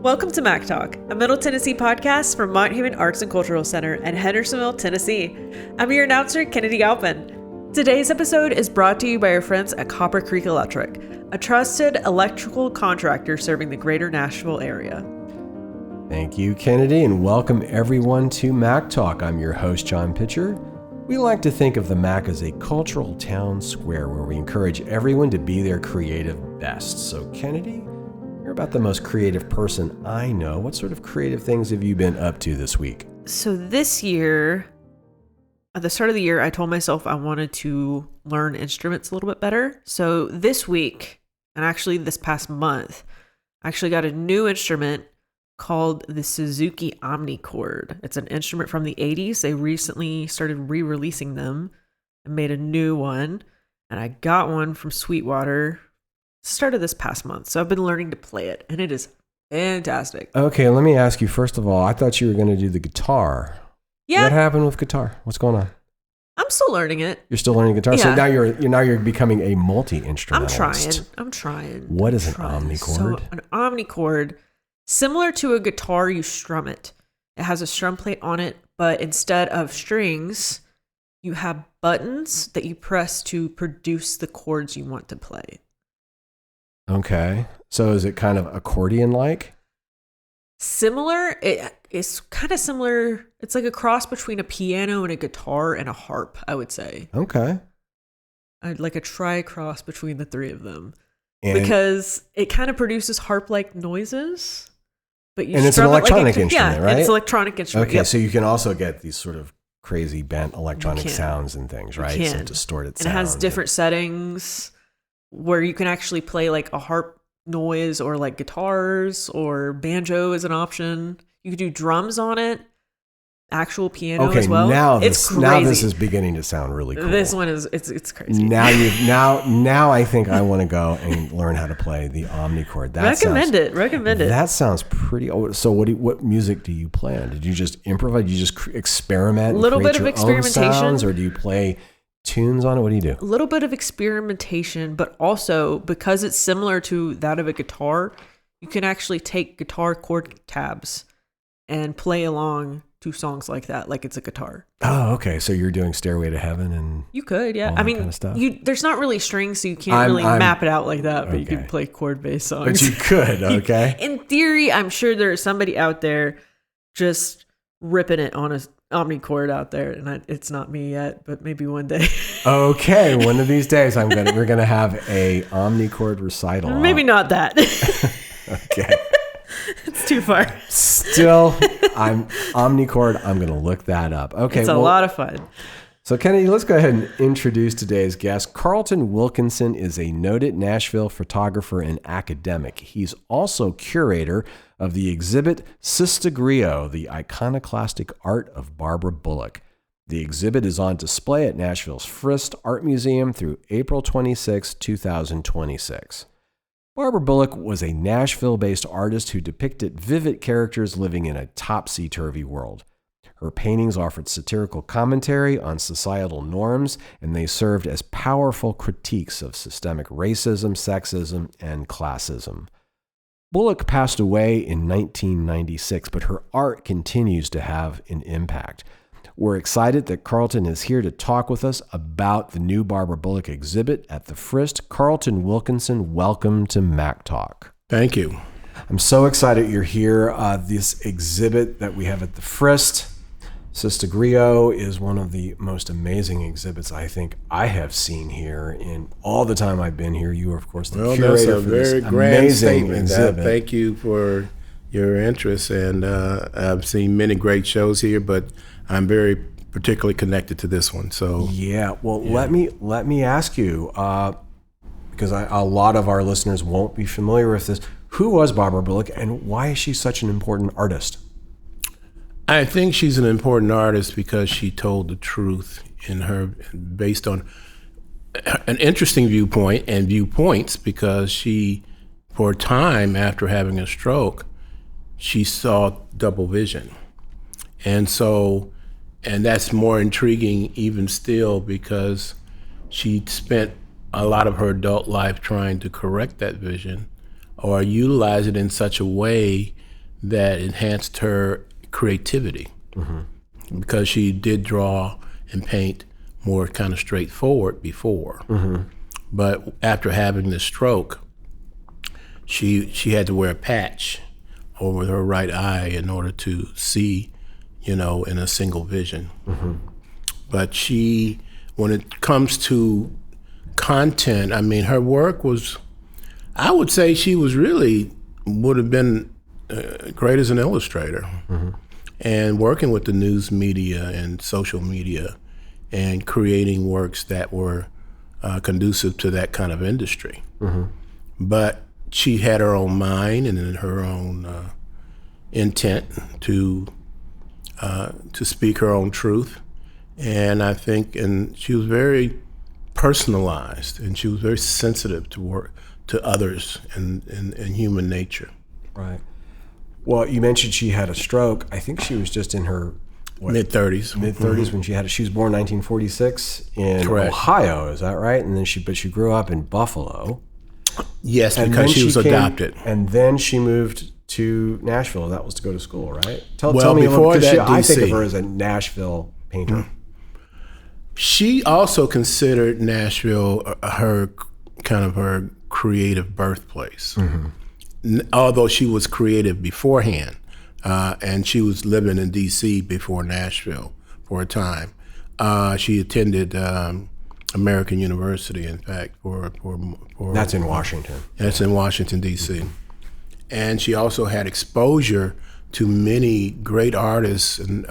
Welcome to Mac Talk, a Middle Tennessee podcast from Mount Haven Arts and Cultural Center in Hendersonville, Tennessee. I'm your announcer, Kennedy Galpin. Today's episode is brought to you by our friends at Copper Creek Electric, a trusted electrical contractor serving the greater Nashville area. Thank you, Kennedy, and welcome everyone to Mac Talk. I'm your host, John Pitcher. We like to think of the Mac as a cultural town square where we encourage everyone to be their creative best. So, Kennedy, you're about the most creative person I know. What sort of creative things have you been up to this week? So this year, at the start of the year, I told myself I wanted to learn instruments a little bit better. So this week, and actually this past month, I actually got a new instrument called the Suzuki Omnichord. It's an instrument from the 80s. They recently started re-releasing them and made a new one. And I got one from Sweetwater started this past month. So I've been learning to play it, and it is fantastic. Okay, let me ask you, first of all, I thought you were going to do the guitar. Yeah. What happened with guitar? What's going on? I'm still learning it. You're still learning guitar? Yeah. So now you're becoming a multi-instrumentalist. I'm trying. What is an omnichord? So an omnichord, similar to a guitar, you strum it. It has a strum plate on it, but instead of strings, you have buttons that you press to produce the chords you want to play. Okay. So is it kind of accordion-like? Similar. It's kind of similar. It's like a cross between a piano and a guitar and a harp, I would say. Okay. Like a tri-cross between the three of them. And because it kind of produces harp-like noises. But you and it's an electronic instrument, yeah, right? It's an electronic instrument. Okay, yep. so you can also get these sort of crazy bent electronic sounds and things, right? You can. Some distorted sounds. And it has different settings where you can actually play like a harp noise or like guitars or banjo is an option. You can do drums on it, actual piano as well. Now it's crazy. Now this is beginning to sound really cool. This one is it's crazy. Now I think I want to go and learn how to play the omnichord. Recommend it. That sounds pretty. So what music do you play on? Did you just improvise? Did you just experiment? A little bit of your experimentation, own sounds, or do you play tunes on it? What do you do? A little bit of experimentation, but also because it's similar to that of a guitar, you can actually take guitar chord tabs and play along to songs like that, like it's a guitar. Oh, okay. So you're doing Stairway to Heaven and you could, yeah. I mean, kind of stuff. There's not really strings, so you can't map it out like that. But you can play chord-based songs. But you could, okay. In theory, I'm sure there's somebody out there just ripping it on a omnichord out there, and it's not me yet, but maybe one day. Okay, one of these days we're gonna have a omnichord recital. Maybe not that. Okay. It's too far. Still, omnichord. I'm gonna look that up. Okay, it's a lot of fun. So Kennedy, let's go ahead and introduce today's guest. Carlton Wilkinson is a noted Nashville photographer and academic. He's also curator of the exhibit Sister Griot, the iconoclastic art of Barbara Bullock. The exhibit is on display at Nashville's Frist Art Museum through April 26, 2026. Barbara Bullock was a Nashville-based artist who depicted vivid characters living in a topsy-turvy world. Her paintings offered satirical commentary on societal norms, and they served as powerful critiques of systemic racism, sexism, and classism. Bullock passed away in 1996, but her art continues to have an impact. We're excited that Carlton is here to talk with us about the new Barbara Bullock exhibit at the Frist. Carlton Wilkinson, welcome to Mac Talk. Thank you. I'm so excited you're here. This exhibit that we have at the Frist, Sister Griot, is one of the most amazing exhibits I think I have seen here in all the time I've been here. You are, of course, the curator for this amazing exhibit. Thank you for your interest, and I've seen many great shows here, but I'm very particularly connected to this one. So let me ask you, because a lot of our listeners won't be familiar with this. Who was Barbara Bullock, and why is she such an important artist? I think she's an important artist because she told the truth in her, based on an interesting viewpoint and viewpoints, because she, for a time after having a stroke, she saw double vision. And that's more intriguing even still, because she spent a lot of her adult life trying to correct that vision or utilize it in such a way that enhanced her creativity, because she did draw and paint more kind of straightforward before. But after having the stroke, she had to wear a patch over her right eye in order to see, in a single vision. But when it comes to content, I mean, her work was, I would say she would have been great as an illustrator. And working with the news media and social media and creating works that were conducive to that kind of industry. But she had her own mind and her own intent to speak her own truth. And I think, and she was very personalized, and she was very sensitive to others and human nature. Right. Well, you mentioned she had a stroke. I think she was just in her mid-30s. Mid-30s when she had it. She was born 1946 in Correct. Ohio, is that right? And then she grew up in Buffalo. Yes, And because then she was adopted. And then she moved to Nashville. That was to go to school, right? Tell me a before little, that, I think of DC. her as a Nashville painter. She also considered Nashville her creative birthplace. Although she was creative beforehand, and she was living in D.C. before Nashville for a time. She attended American University, in fact, for That's in Washington. That's in Washington, D.C. And she also had exposure to many great artists and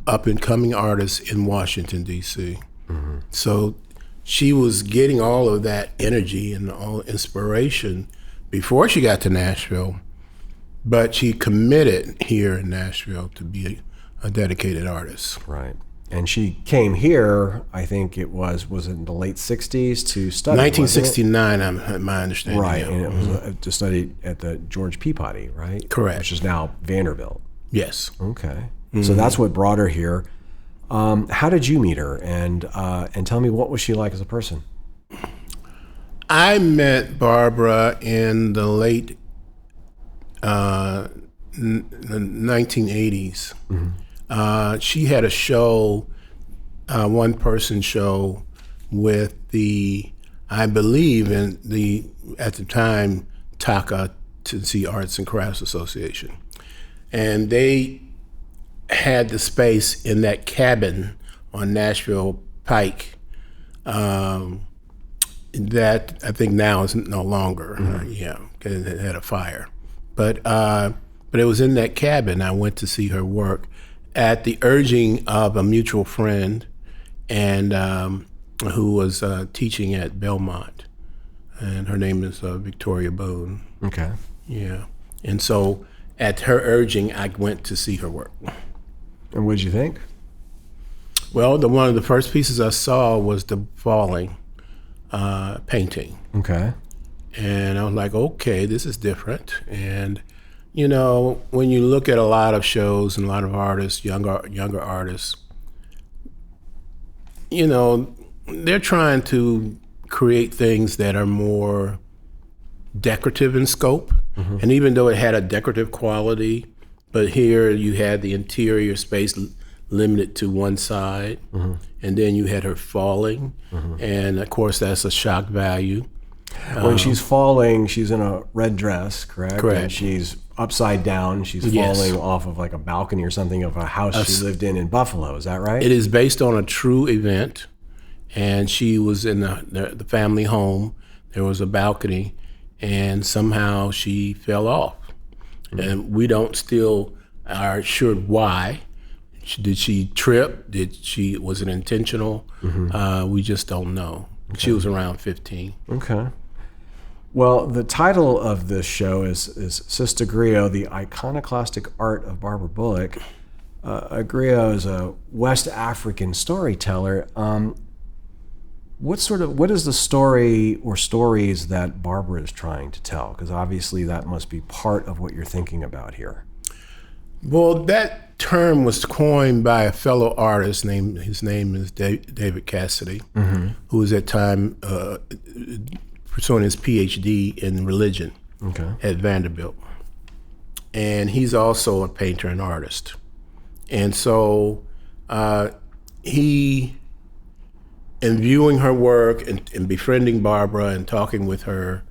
up-and-coming artists in Washington, D.C. So she was getting all of that energy and all inspiration before she got to Nashville, but she committed here in Nashville to be a dedicated artist. Right. And she came here, I think it was it in the late 60s to study? 1969, my understanding. Right, yeah. and it was to study at the George Peabody, right? Correct. Which is now Vanderbilt. Yes. Okay. So that's what brought her here. How did you meet her? And tell me, what was she like as a person? I met Barbara in the late 1980s. She had a show, one-person show with I believe at the time, Taka Tennessee Arts and Crafts Association. And they had the space in that cabin on Nashville Pike that I think now is no longer, because it had a fire. But it was in that cabin. I went to see her work at the urging of a mutual friend, and who was teaching at Belmont, and her name is Victoria Boone. Okay. Yeah, and so at her urging, I went to see her work. And what did you think? Well, one of the first pieces I saw was the Falling painting. Okay. And I was like, okay, this is different. And, when you look at a lot of shows and a lot of artists, younger artists, they're trying to create things that are more decorative in scope. And even though it had a decorative quality, but here you had the interior space limited to one side, and then you had her falling, and of course that's a shock value. When she's falling, she's in a red dress, correct? Correct. And she's upside down. She's Yes. falling off of like a balcony or something of a house she lived in Buffalo. Is that right? It is based on a true event, and she was in the family home. There was a balcony, and somehow she fell off. And we don't still are sure why. Did she trip? Was it intentional? We just don't know. Okay. She was around 15. Okay. Well, the title of this show is Sister Griot, the Iconoclastic Art of Barbara Bullock. Griot is a West African storyteller. What is the story or stories that Barbara is trying to tell? Because obviously that must be part of what you're thinking about here. Well, that term was coined by a fellow artist his name is David Cassidy, who was at time pursuing his PhD in religion at Vanderbilt. and he's also a painter and artist. And so he, in viewing her work and befriending Barbara and talking with her,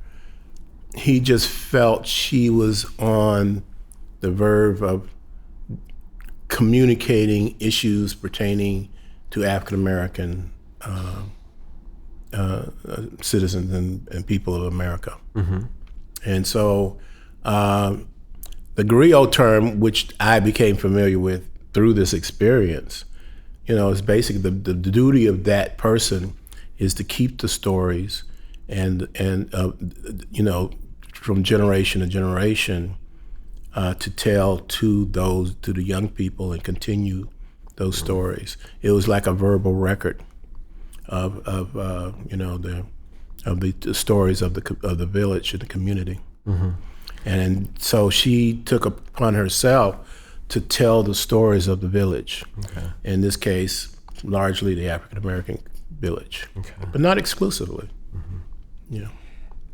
he just felt she was on the verge of communicating issues pertaining to African American citizens and people of America. And so the griot term, which I became familiar with through this experience, is basically the duty of that person is to keep the stories and from generation to generation to tell to the young people and continue those stories. It was like a verbal record of the stories of the village and the community. And so she took upon herself to tell the stories of the village. In this case, largely the African American village, but not exclusively.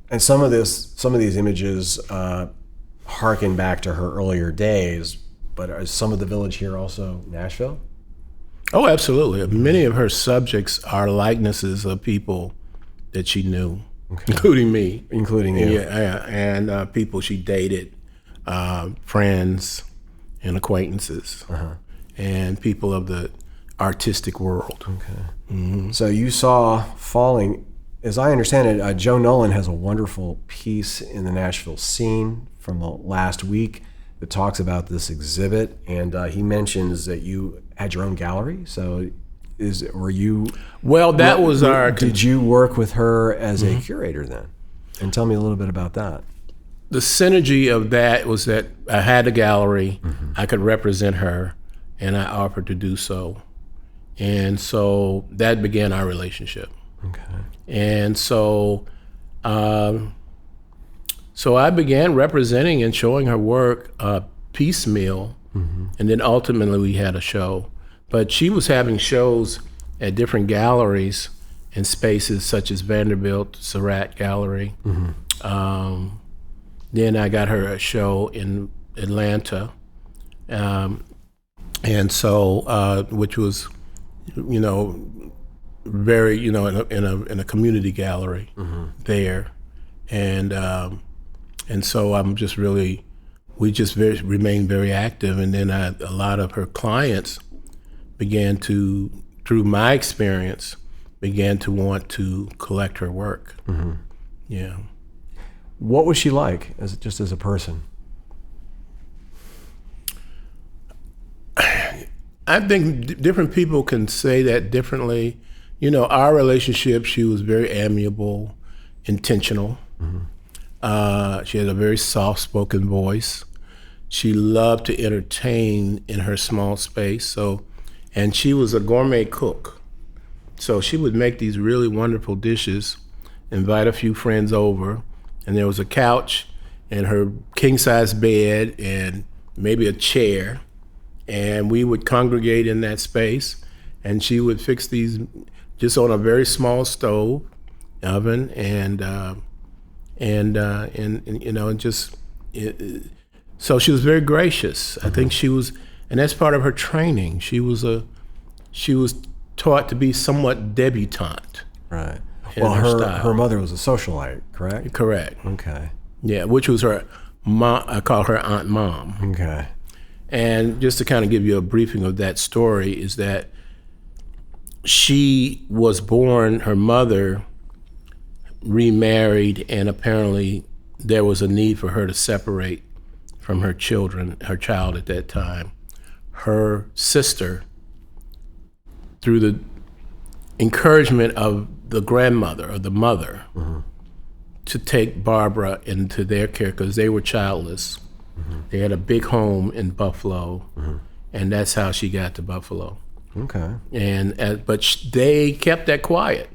And some of these images harken back to her earlier days, but is some of the village here also Nashville? Oh, absolutely. Many of her subjects are likenesses of people that she knew, including me. Including you. Yeah, and people she dated, friends and acquaintances, and people of the artistic world. So you saw Falling. As I understand it, Joe Nolan has a wonderful piece in the Nashville Scene from the last week that talks about this exhibit, and he mentions that you had your own gallery. So, were you? Well, that was our. Did you work with her as a curator then? And tell me a little bit about that. The synergy of that was that I had a gallery, I could represent her, and I offered to do so, and so that began our relationship. And so, so I began representing and showing her work piecemeal, and then ultimately we had a show. But she was having shows at different galleries and spaces such as Vanderbilt, Surratt Gallery. Then I got her a show in Atlanta, and so which was, very, in a community gallery there, and so we just remained very active, and then a lot of her clients began to, through my experience, began to want to collect her work. Yeah. What was she like, just as a person? I think different people can say that differently. Our relationship, she was very amiable, intentional. She had a very soft-spoken voice. She loved to entertain in her small space. And she was a gourmet cook. So she would make these really wonderful dishes, invite a few friends over, and there was a couch and her king-size bed and maybe a chair, and we would congregate in that space, and she would fix these just on a very small stove, oven, so she was very gracious. I think she was, and that's part of her training. She was taught to be somewhat debutante. Right. Well, her mother was a socialite, correct? Correct. Okay. Yeah, which was her mom. I call her Aunt Mom. Okay. And just to kind of give you a briefing of that story is that she was born, her mother remarried, and apparently there was a need for her to separate from her child at that time. Her sister, through the encouragement of the grandmother or the mother, to take Barbara into their care because they were childless. They had a big home in Buffalo, and that's how she got to Buffalo. Okay. But they kept that quiet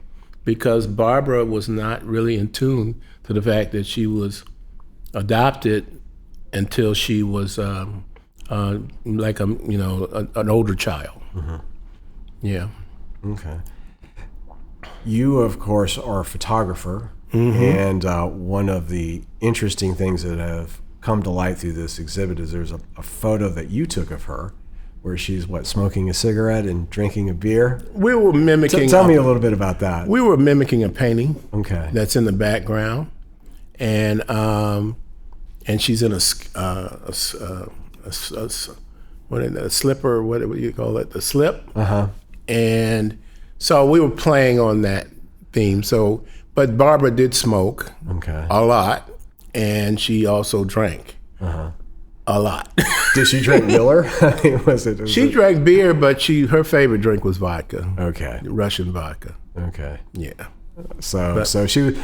because Barbara was not really in tune to the fact that she was adopted until she was like an older child. Yeah. Okay. You, of course, are a photographer, and one of the interesting things that have come to light through this exhibit is there's a photo that you took of her where she's, smoking a cigarette and drinking a beer? We were mimicking... Tell me a little bit about that. We were mimicking a painting Okay. that's in the background. And she's in a slipper, what do you call it? The slip. Uh-huh. And so we were playing on that theme. So, but Barbara did smoke a lot, and she also drank a lot. Did she drink Miller? She drank beer, but her favorite drink was vodka. Okay. Russian vodka. Okay. Yeah. So she was.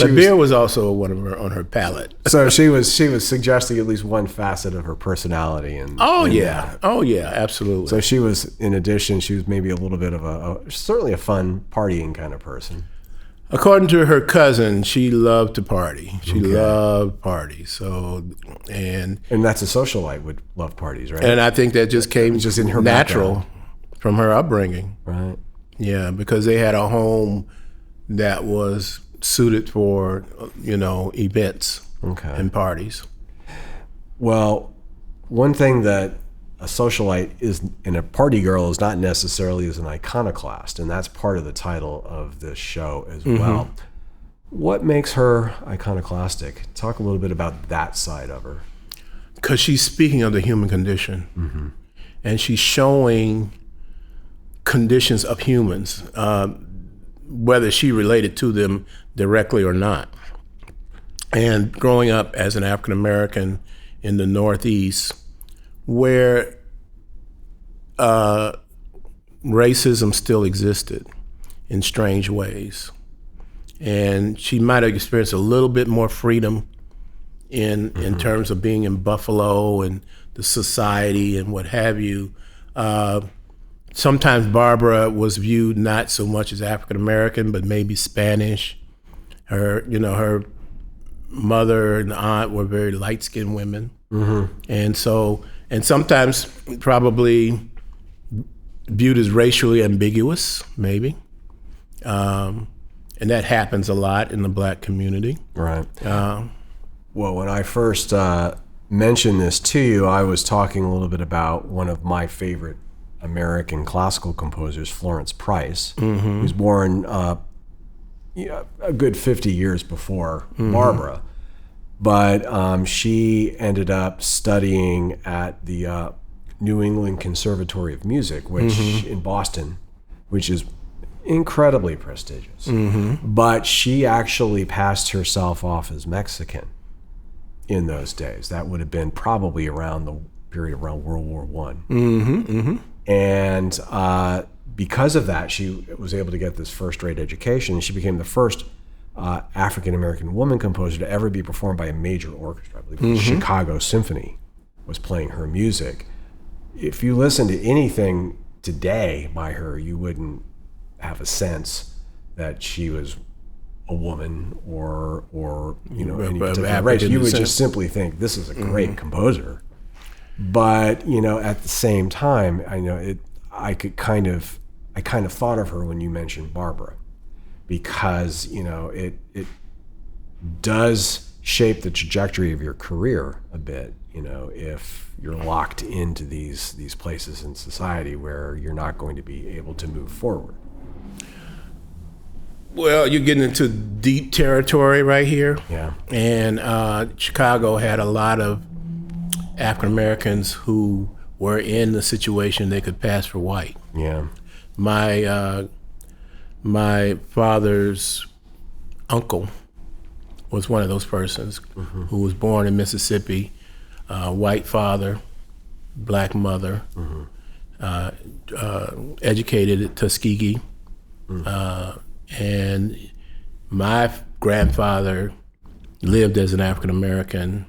Beer was also one of her on her palate. So she was suggesting at least one facet of her personality. Absolutely. So she was, in addition, she was maybe a little bit of certainly a fun partying kind of person. According to her cousin, she loved to party. She loved parties. So and that's a socialite, would love parties, right? And I think that just came just in her natural background. From her upbringing. Right. Yeah, because they had a home that was suited for, events and parties. Well, one thing that a socialite is and a party girl is not necessarily as an iconoclast, and that's part of the title of this show as well. What makes her iconoclastic? Talk a little bit about that side of her. Because she's speaking of the human condition, and she's showing conditions of humans, whether she related to them directly or not. And growing up as an African American in the Northeast, where racism still existed in strange ways. And she might have experienced a little bit more freedom in terms of being in Buffalo and the society and what have you. Sometimes Barbara was viewed not so much as African American, but maybe Spanish. Her mother and aunt were very light-skinned women, and sometimes probably viewed as racially ambiguous, maybe, and that happens a lot in the Black community. Right. Well, when I first mentioned this to you, I was talking a little bit about one of my favorite American classical composers, Florence Price, who was born a good 50 years before Barbara. But she ended up studying at the New England Conservatory of Music, which in Boston, which is incredibly prestigious. But she actually passed herself off as Mexican in those days. That would have been probably around the period around World War I. And because of that, she was able to get this first-rate education, and she became the first African-American woman composer to ever be performed by a major orchestra. I believe the Chicago Symphony was playing her music. If you listen to anything today by her, you wouldn't have a sense that she was a woman or any particular race. You would just simply think this is a great composer. But at the same time, I kind of thought of her when you mentioned Barbara, because it does shape the trajectory of your career a bit. If you're locked into these places in society where you're not going to be able to move forward. Well, you're getting into deep territory right here. Yeah. And Chicago had a lot of African Americans who were in the situation they could pass for white. Yeah. My father's uncle was one of those persons who was born in Mississippi, white father, Black mother, educated at Tuskegee. And my grandfather lived as an African American,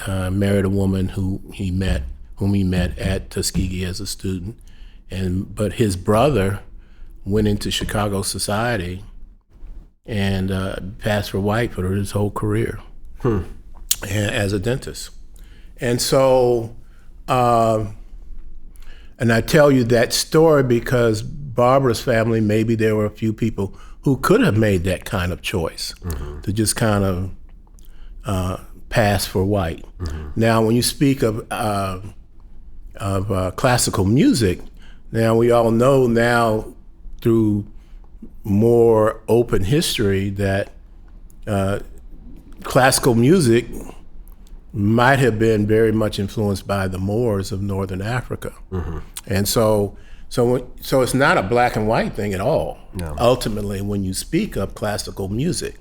married a woman whom he met at Tuskegee as a student, but his brother went into Chicago society and passed for white for his whole career as a dentist. And so, and I tell you that story because Barbara's family, maybe there were a few people who could have made that kind of choice to just kind of pass for white. Now, when you speak of classical music, now we all know now through more open history that classical music might have been very much influenced by the Moors of Northern Africa. And so it's not a black and white thing at all, ultimately, when you speak of classical music.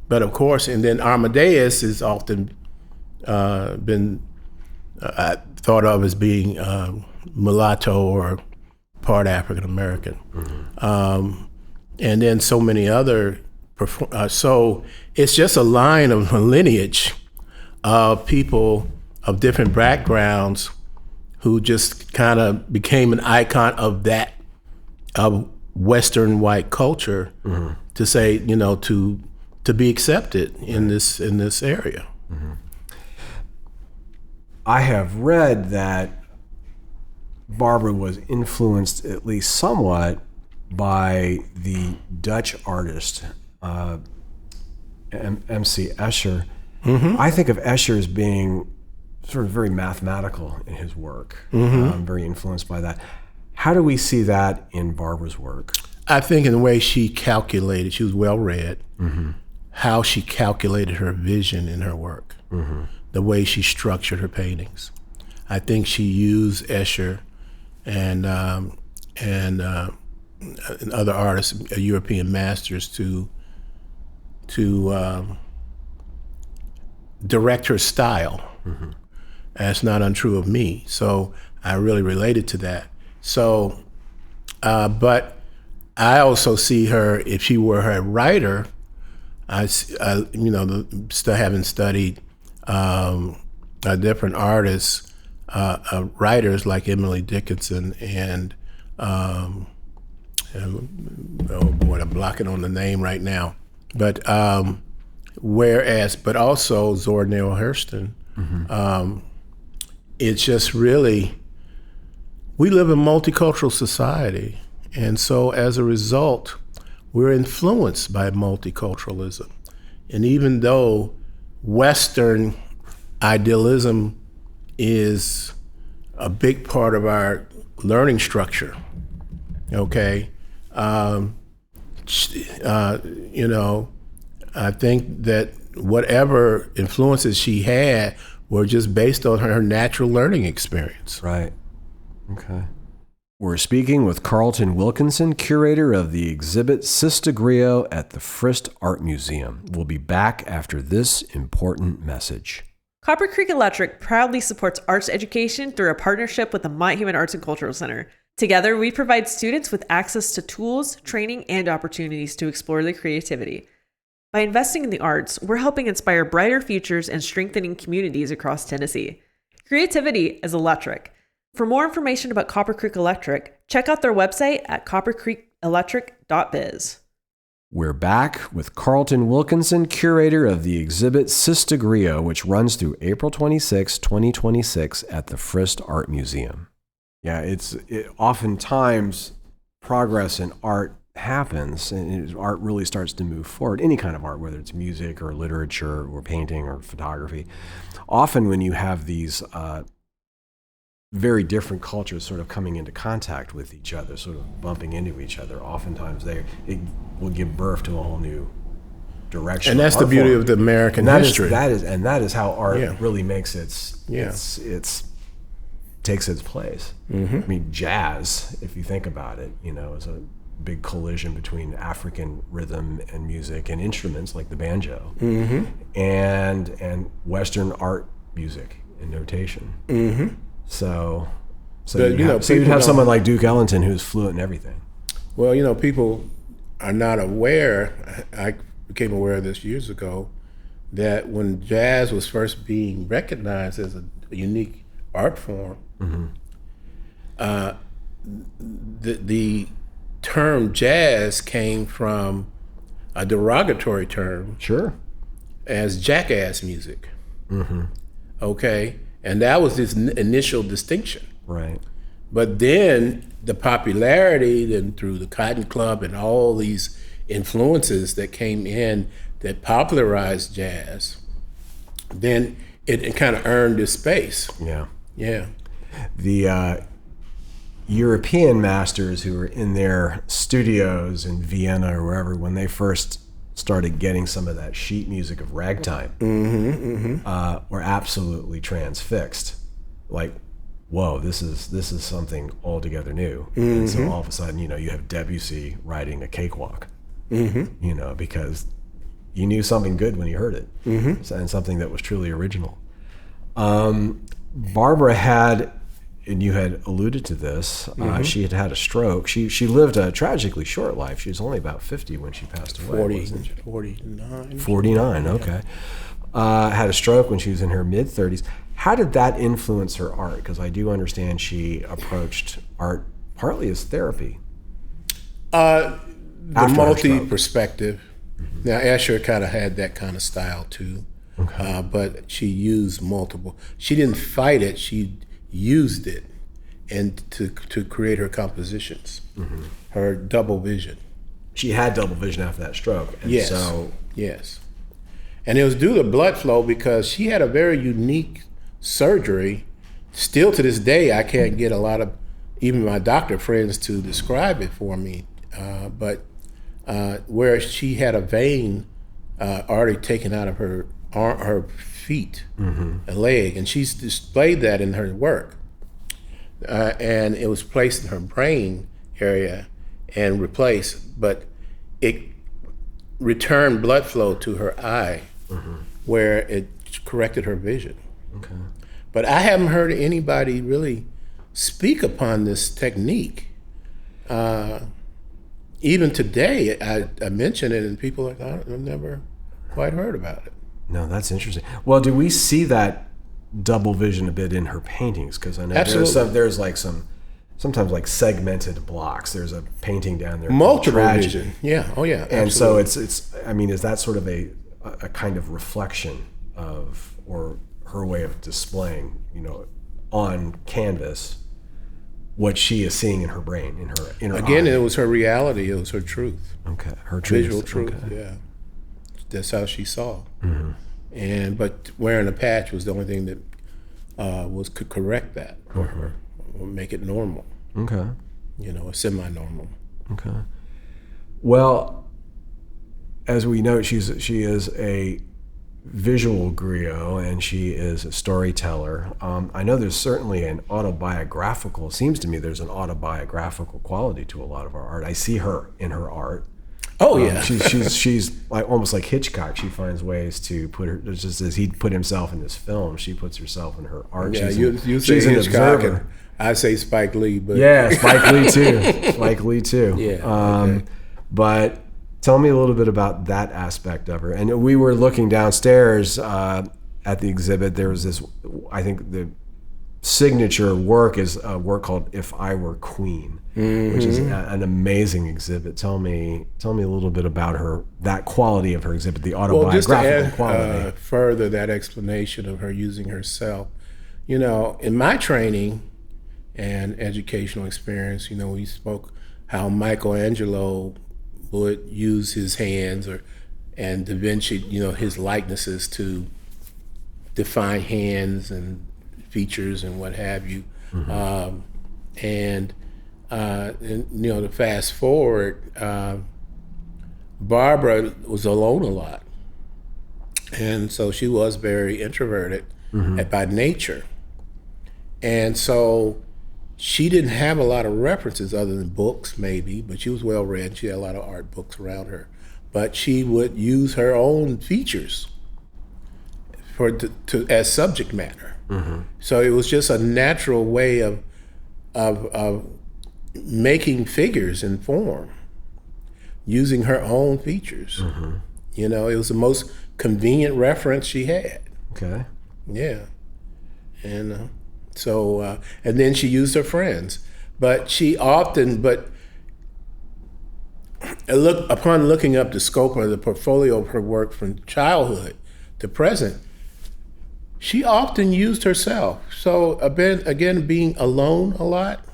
But of course, and then Amadeus has often been thought of as being mulatto or part African American. And then so many other, so it's just a line of a lineage of people of different backgrounds who just kind of became an icon of that, of Western white culture, to say, you know, to be accepted in this area. I have read that Barbara was influenced at least somewhat by the Dutch artist M.C. Escher. I think of Escher as being sort of very mathematical in his work, very influenced by that. How do we see that in Barbara's work? I think in the way she calculated, she was well read, how she calculated her vision in her work, the way she structured her paintings. I think she used Escher and other artists, European masters, to direct her style. That's not untrue of me. So I really related to that. So, but I also see her, if she were a writer, you know, still having studied different artists, writers like Emily Dickinson and oh boy, I'm blocking on the name right now. But but also Zora Neale Hurston. It's just really, we live in a multicultural society, and so as a result, we're influenced by multiculturalism. And even though Western idealism is a big part of our learning structure, okay, you know, I think that whatever influences she had were just based on her natural learning experience. Right. Okay. We're speaking with Carlton Wilkinson, curator of the exhibit Sister Griot at the Frist Art Museum. We'll be back after this important message. Copper Creek Electric proudly supports arts education through a partnership with the Mott Human Arts and Cultural Center. Together, we provide students with access to tools, training, and opportunities to explore their creativity. By investing in the arts, we're helping inspire brighter futures and strengthening communities across Tennessee. Creativity is electric. For more information about Copper Creek Electric, check out their website at coppercreekelectric.biz. We're back with Carlton Wilkinson, curator of the exhibit Sister Griot, which runs through April 26, 2026 at the Frist Art Museum. Yeah, oftentimes progress in art happens and art really starts to move forward. Any kind of art, whether it's music or literature or painting or photography. Often when you have these very different cultures sort of coming into contact with each other, sort of bumping into each other, oftentimes it will give birth to a whole new direction. And that's the beauty of the American history. That is how art really makes takes its place. I mean, jazz, if you think about it, you know, is a big collision between African rhythm and music and instruments like the banjo, and Western art music and notation. So you'd have someone like Duke Ellington who's fluent in everything. Well, you know, people are not aware. I became aware of this years ago, that when jazz was first being recognized as a unique art form, the term jazz came from a derogatory term, as jackass music. Okay, and that was this initial distinction. Right. But then the popularity, then through the Cotton Club and all these influences that came in that popularized jazz, then it kind of earned its space. Yeah. Yeah. The European masters who were in their studios in Vienna or wherever, when they first started getting some of that sheet music of ragtime, were absolutely transfixed. Like, whoa, this is something altogether new. And so all of a sudden, you have Debussy writing a cakewalk, because you knew something good when you heard it, and something that was truly original. Barbara had, and you had alluded to this, she had a stroke. She lived a tragically short life. She was only about 50 when she passed away. 49. 49, okay. Had a stroke when she was in her mid-30s. How did that influence her art? Because I do understand she approached art partly as therapy. The multi-perspective. Now, Asher kind of had that kind of style too, but she used multiple. She didn't fight it. She used it, and to create her compositions, her double vision. She had double vision after that stroke. And yes. Yes. And it was due to blood flow because she had a very unique surgery. Still to this day, I can't get a lot of, even my doctor friends, to describe it for me. But where she had a vein already taken out of her feet, a leg, and she's displayed that in her work. And it was placed in her brain area and replaced, but it returned blood flow to her eye, where it corrected her vision. Okay. But I haven't heard anybody really speak upon this technique. Even today, I mention it, and people are like, I've never quite heard about it. No, that's interesting. Well, do we see that double vision a bit in her paintings? Because I know there's like sometimes like segmented blocks. There's a painting down there. Multiple vision. Yeah. Oh, yeah. And absolutely. so it's. I mean, is that sort of a kind of reflection of, or her way of displaying, on canvas, what she is seeing in her brain, in her Again, eye? it was her reality. It was her truth. Okay, her truth. Visual truth. Okay. Yeah. That's how she saw. But wearing a patch was the only thing that could correct that or make it normal. Okay. Or semi-normal. Okay. Well, as we know, she is a visual griot and she is a storyteller. I know there's certainly it seems to me there's an autobiographical quality to a lot of our art. I see her in her art. Oh yeah, she's like almost like Hitchcock. She finds ways to put her, just as he put himself in this film, she puts herself in her art. Yeah, you say Hitchcock, and I say Spike Lee, but yeah, Spike Lee too. Spike Lee too. Yeah. Okay. But tell me a little bit about that aspect of her. And we were looking downstairs at the exhibit. There was this, I think the signature work is a work called "If I Were Queen," which is an amazing exhibit. Tell me a little bit about her, that quality of her exhibit, the autobiographical quality. Further that explanation of her using herself. In my training and educational experience, we spoke how Michelangelo would use his hands, and Da Vinci, his likenesses to define hands and features and what have you. And to fast forward, Barbara was alone a lot. And so she was very introverted by nature. And so she didn't have a lot of references other than books, maybe, but she was well read. She had a lot of art books around her. But she would use her own features as subject matter. So it was just a natural way of making figures in form, using her own features. It was the most convenient reference she had. Okay. Yeah. And and then she used her friends. But upon looking up the scope of the portfolio of her work from childhood to present, she often used herself. So again, being alone a lot,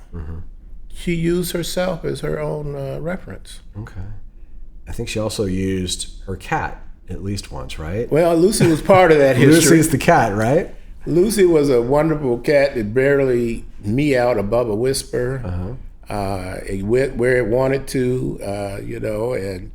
she used herself as her own reference. Okay. I think she also used her cat at least once, right? Well, Lucy was part of that history. Lucy's the cat, right? Lucy was a wonderful cat that barely meowed above a whisper. It went where it wanted to, and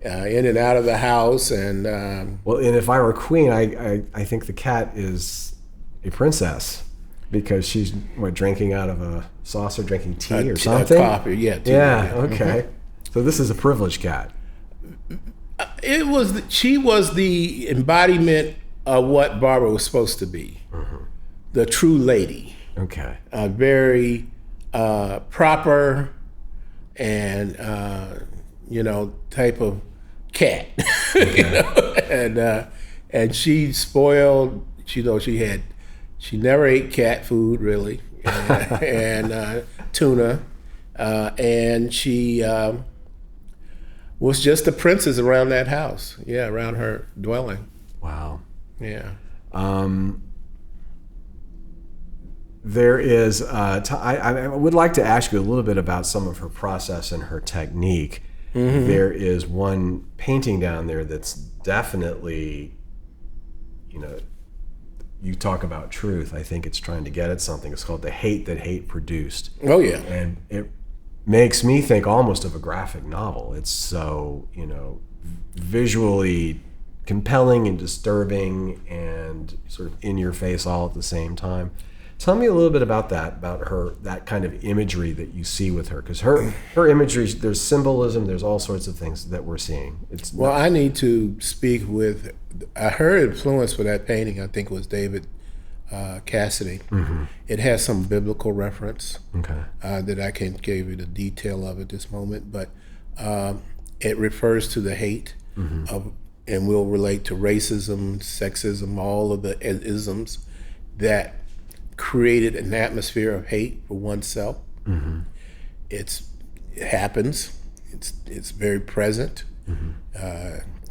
in and out of the house. And well, and if I were queen, I think the cat is a princess because she's drinking out of a saucer, drinking tea or something. Coffee, tea, yeah. Okay. So this is a privileged cat. She was the embodiment of what Barbara was supposed to be, the true lady. Okay. Very proper and type of cat. Okay. And she spoiled. She never ate cat food really, and tuna, and she was just a princess around that house. Yeah, around her dwelling. Wow. Yeah. There is. I would like to ask you a little bit about some of her process and her technique. There is one painting down there that's definitely, you talk about truth. I think it's trying to get at something. It's called The Hate That Hate Produced. Oh, yeah. And it makes me think almost of a graphic novel. It's so, visually compelling and disturbing and sort of in your face all at the same time. Tell me a little bit about her, that kind of imagery that you see with her, because her imagery, there's symbolism, there's all sorts of things that we're seeing. I need to speak with her influence for that painting. I think was David Cassidy. It has some biblical reference that I can't give you the detail of at this moment, but it refers to the hate of, and will relate to racism, sexism, all of the isms that created an atmosphere of hate for oneself. It happens. It's very present.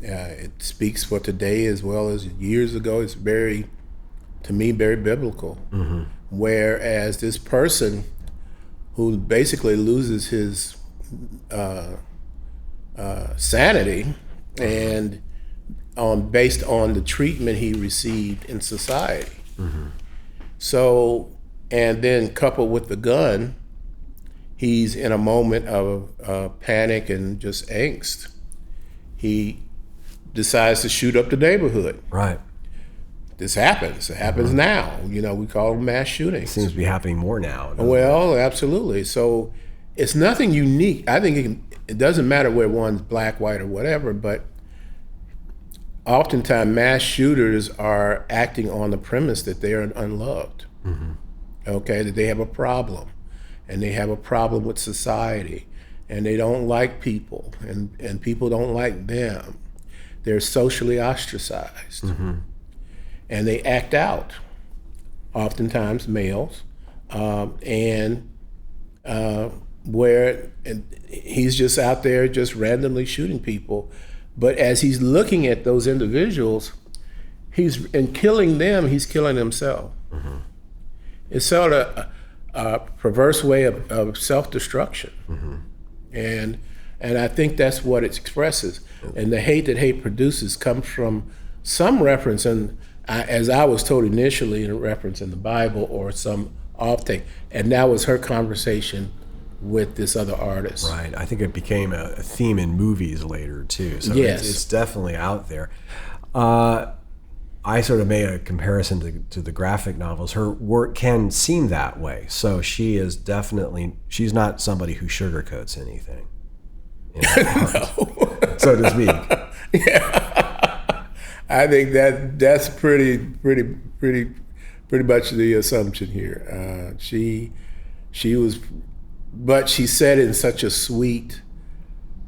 It speaks for today as well as years ago. It's to me, very biblical. Whereas this person who basically loses his sanity and based on the treatment he received in society. So, and then coupled with the gun, he's in a moment of panic and just angst. He decides to shoot up the neighborhood. Right. This happens. It happens now. We call them mass shootings. Seems to be happening more now. Well, absolutely. So it's nothing unique. I think it doesn't matter whether one's black, white, or whatever, but oftentimes mass shooters are acting on the premise that they are unloved, that they have a problem, and they have a problem with society, and they don't like people, and people don't like them. They're socially ostracized, and they act out, oftentimes males, where he's just out there just randomly shooting people. But as he's looking at those individuals, in killing them, he's killing himself. It's sort of a perverse way of self-destruction. And I think that's what it expresses. And the hate that hate produces comes from some reference, and as I was told initially, a reference in the Bible or some off-take. And that was her conversation with this other artist. Right. I think it became a theme in movies later too. So yes. It's definitely out there. I sort of made a comparison to the graphic novels. Her work can seem that way. So she's not somebody who sugarcoats anything. No. So to speak. Yeah. I think that's pretty much the assumption here. She was. But she said it in such a sweet,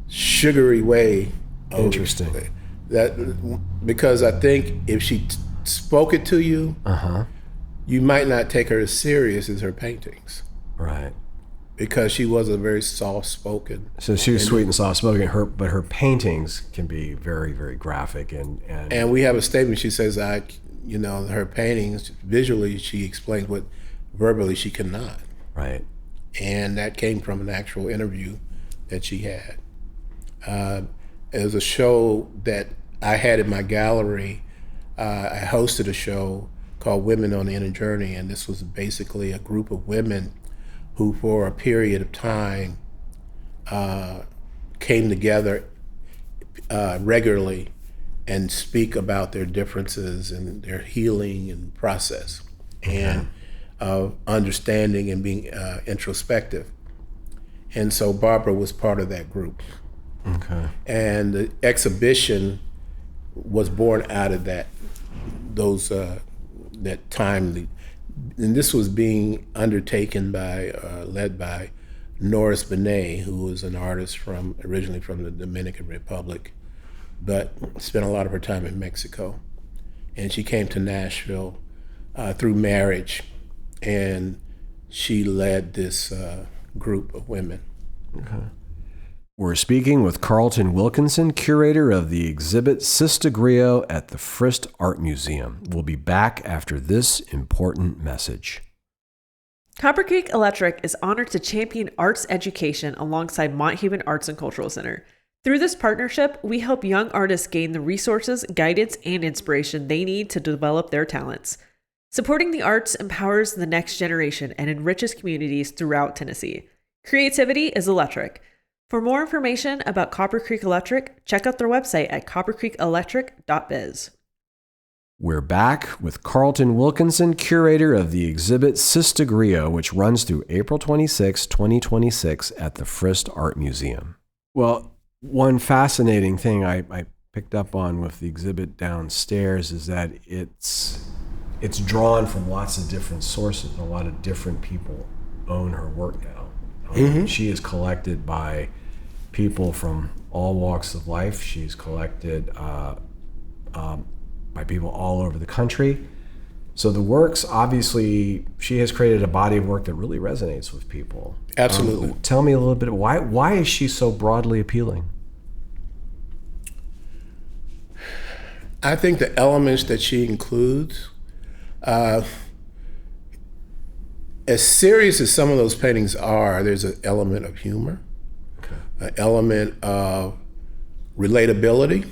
sugary way. Interesting. Because I think if she spoke it to you, you might not take her as serious as her paintings. Right. Because she was a very soft-spoken. So she was sweet and soft-spoken, but her paintings can be very, very graphic. And we have a statement. She says, her paintings, visually, she explains what verbally she cannot. Right. And that came from an actual interview that she had. It was a show that I had in my gallery, I hosted a show called Women on the Inner Journey, and this was basically a group of women who, for a period of time, came together regularly and speak about their differences and their healing and process, and understanding and being introspective. And so Barbara was part of that group. Okay. And the exhibition was born out of that time. And this was being undertaken by, led by Norris Benet, who was an artist originally from the Dominican Republic, but spent a lot of her time in Mexico. And she came to Nashville through marriage, and she led this group of women. Okay. We're speaking with Carlton Wilkinson, curator of the exhibit Sister Griot at the Frist Art Museum. We'll be back after this important message. Copper Creek Electric is honored to champion arts education alongside Mont Human Arts and Cultural Center. Through this partnership, we help young artists gain the resources, guidance, and inspiration they need to develop their talents. Supporting the arts empowers the next generation and enriches communities throughout Tennessee. Creativity is electric. For more information about Copper Creek Electric, check out their website at coppercreekelectric.biz. We're back with Carlton Wilkinson, curator of the exhibit Sister Griot, which runs through April 26, 2026 at the Frist Art Museum. Well, one fascinating thing I picked up on with the exhibit downstairs is that it's drawn from lots of different sources. A lot of different people own her work now. She is collected by people from all walks of life. She's collected by people all over the country. So the works, obviously, she has created a body of work that really resonates with people. Absolutely. Tell me a little bit, why is she so broadly appealing? I think the elements that she includes, as serious as some of those paintings are, there's an element of humor, an element of relatability.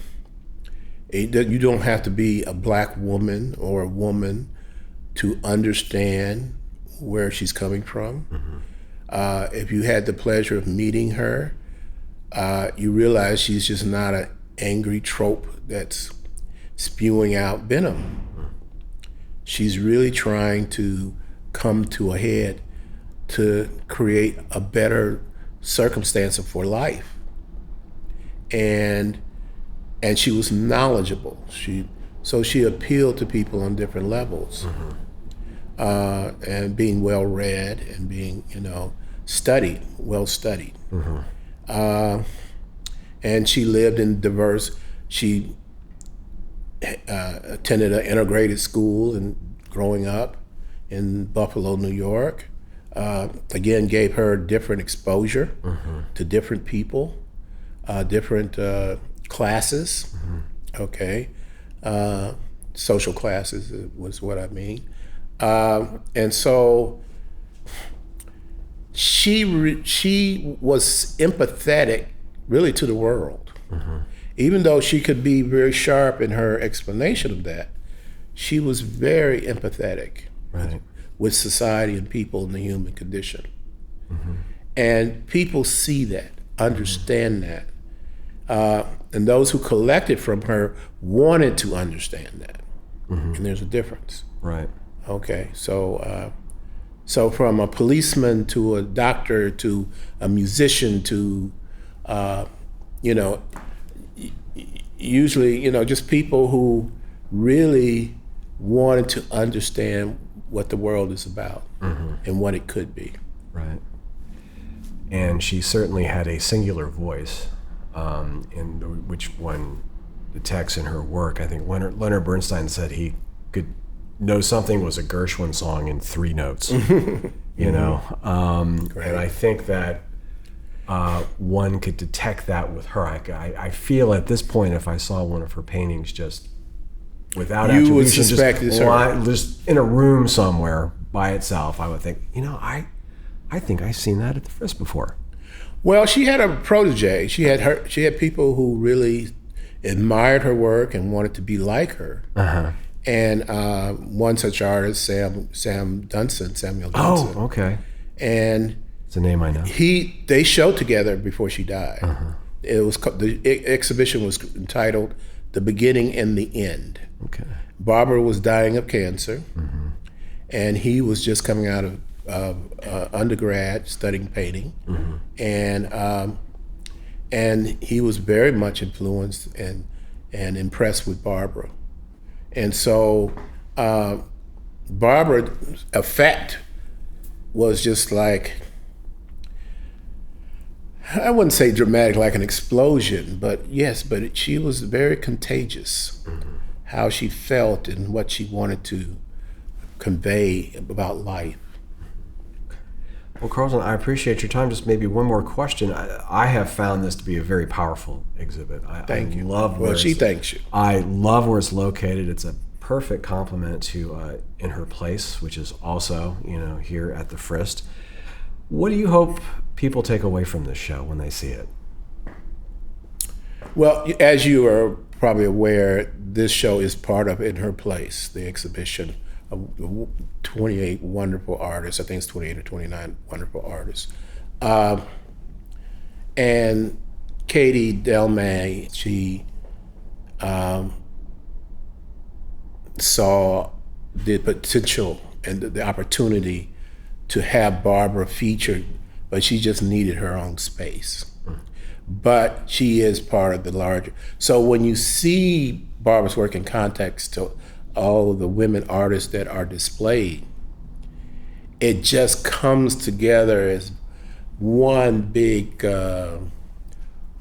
You don't have to be a black woman or a woman to understand where she's coming from. If you had the pleasure of meeting her, you realize she's just not an angry trope that's spewing out venom. She's really trying to come to a head to create a better circumstance for life. And she was knowledgeable. So she appealed to people on different levels. And being well read and being, studied, well studied. And she lived in she attended an integrated school and growing up in Buffalo, New York. Again, gave her different exposure to different people, different classes, social classes was what I mean. And so she was empathetic really to the world. Even though she could be very sharp in her explanation of that, she was very empathetic with society and people and the human condition. And people see that, understand that. And those who collected from her wanted to understand that. And there's a difference. Right. Okay, so from a policeman to a doctor to a musician to, usually, just people who really wanted to understand what the world is about and what it could be. Right. And she certainly had a singular voice, in which one detects in her work. I think Leonard Bernstein said he could know something was a Gershwin song in 3 notes. And I think that one could detect that with her. I feel at this point, if I saw one of her paintings just without you would attribution, suspect it's her. Just in a room somewhere by itself, I would think, I think I've seen that at the Frist before. Well, she had a protege. She had people who really admired her work and wanted to be like her. And one such artist, Samuel Dunson. Oh, okay. And it's a name I know. They showed together before she died. It was the exhibition was entitled "The Beginning and the End." Okay. Barbara was dying of cancer, and he was just coming out of undergrad studying painting, and he was very much influenced and impressed with Barbara, and so Barbara's effect was just like, I wouldn't say dramatic like an explosion, but yes, but she was very contagious, how she felt and what she wanted to convey about life. Well, Carlton, I appreciate your time. Just maybe one more question. I have found this to be a very powerful exhibit. Thank you. Well, she thanks you. I love where it's located. It's a perfect complement to In Her Place, which is also, here at the Frist. What do you hope people take away from this show when they see it? Well, as you are probably aware, this show is part of In Her Place, the exhibition of 28 wonderful artists. I think it's 28 or 29 wonderful artists. And Katie Delmay, she saw the potential and the opportunity to have Barbara featured, but she just needed her own space. But she is part of the larger. So when you see Barbara's work in context to all of the women artists that are displayed, it just comes together as one big,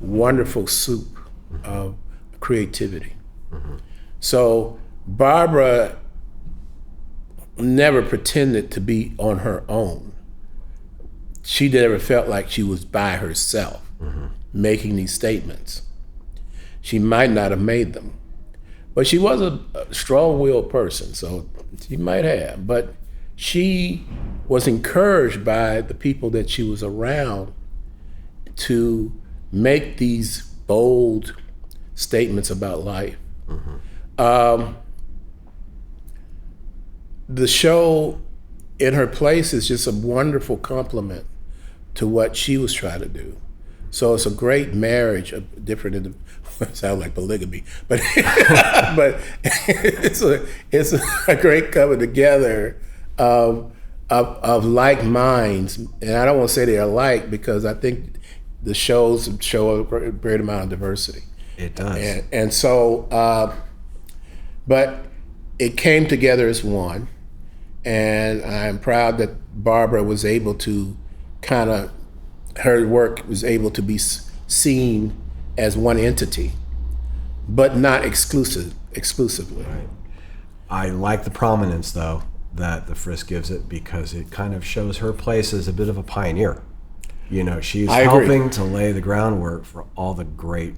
wonderful soup of creativity. So Barbara never pretended to be on her own. She never felt like she was by herself making these statements. She might not have made them, but she was a strong-willed person, so she might have. But she was encouraged by the people that she was around to make these bold statements about life. The show In Her Place is just a wonderful complement to what she was trying to do. So it's a great marriage of different, it sounds like polygamy, but but it's a great coming together of like minds. And I don't want to say they are alike, because I think the shows show a great amount of diversity. It does. And so, but it came together as one. And I'm proud that Barbara was able to her work was able to be seen as one entity, but not exclusively. Right. I like the prominence, though, that the Frist gives it, because it kind of shows her place as a bit of a pioneer. She's helping to lay the groundwork for all the great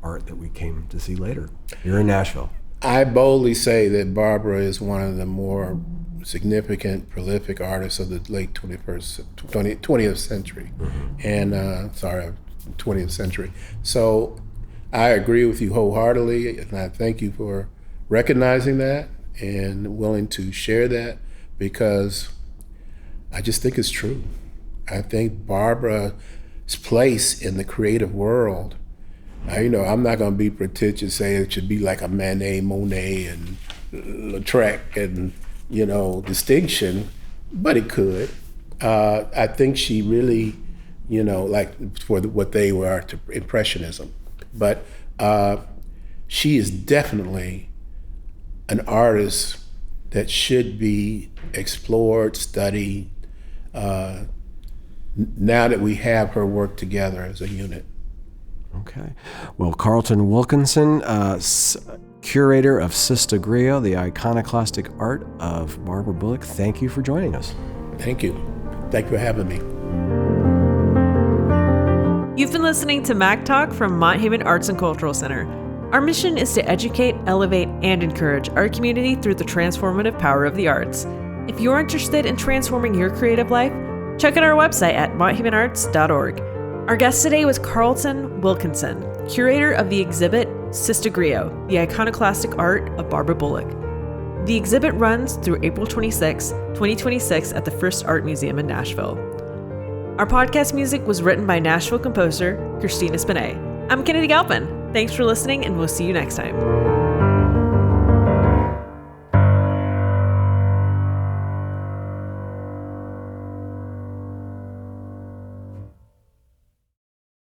art that we came to see later here in Nashville. I boldly say that Barbara is one of the more significant, prolific artists of the late 20th century, and 20th century. So I agree with you wholeheartedly, and I thank you for recognizing that and willing to share that, because I just think it's true. I think Barbara's place in the creative world, I'm not going to be pretentious, say it should be like a Manet, Monet, and Lautrec, and distinction, but it could. I think she really, like for what they were to Impressionism, but she is definitely an artist that should be explored, studied, now that we have her work together as a unit. Okay. Well, Carlton Wilkinson, curator of Sista Griot, the iconoclastic art of Barbara Bullock, thank you for joining us. Thank you. Thank you for having me. You've been listening to Mac Talk from Mott Haven Arts and Cultural Center. Our mission is to educate, elevate, and encourage our community through the transformative power of the arts. If you're interested in transforming your creative life, check out our website at motthavenarts.org. Our guest today was Carlton Wilkinson, curator of the exhibit Sister Griot, the iconoclastic art of Barbara Bullock. The exhibit runs through April 26, 2026 at the First Art Museum in Nashville. Our podcast music was written by Nashville composer Christina Spinay. I'm Kennedy Galpin. Thanks for listening, and we'll see you next time.